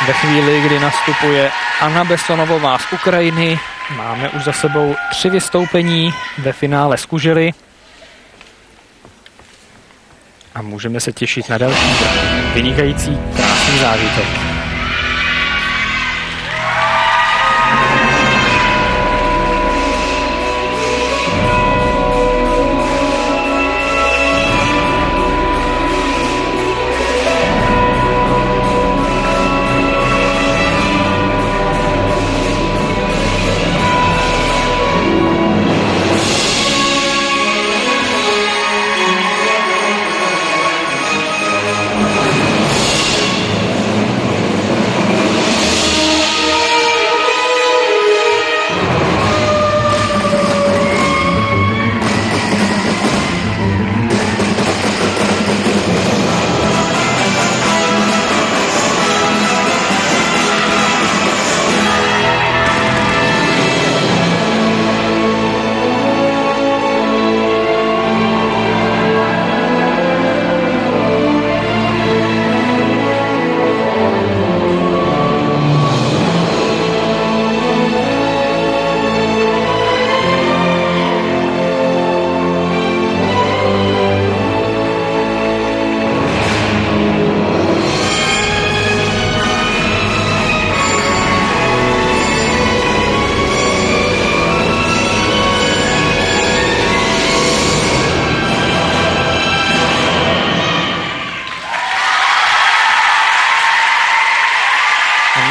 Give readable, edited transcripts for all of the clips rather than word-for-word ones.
Ve chvíli, kdy nastupuje Anna Besonovová z Ukrajiny, máme už za sebou 3 vystoupení ve finále z Kužely a můžeme se těšit na další vynikající krásný zážitek.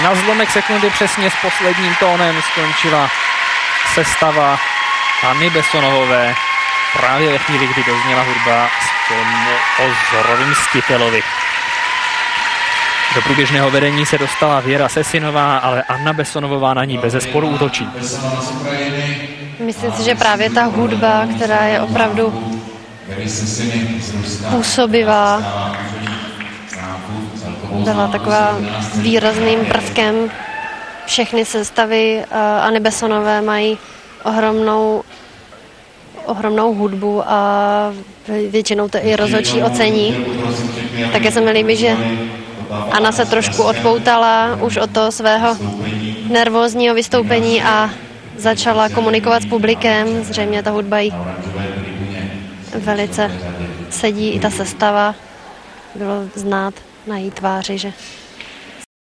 Na zlomek sekundy přesně s posledním tónem skončila sestava Anny Besonovové právě ve chvíli, kdy dozněla hudba z filmu o Zorovi Mstitelovi. Do průběžného vedení se dostala Věra Sesinová, ale Anna Besonovová na ní bezesporu útočí. Myslím si, že právě ta hudba, která je opravdu působivá, byla taková výrazným prvkem. Všechny sestavy Anny Besonové mají ohromnou hudbu a většinou to i rozhodčí ocení. Také se mi líbí, že Anna se trošku odpoutala už od toho svého nervózního vystoupení a začala komunikovat s publikem. Zřejmě ta hudba jí velice sedí, i ta sestava. Bylo znát na její tváři, že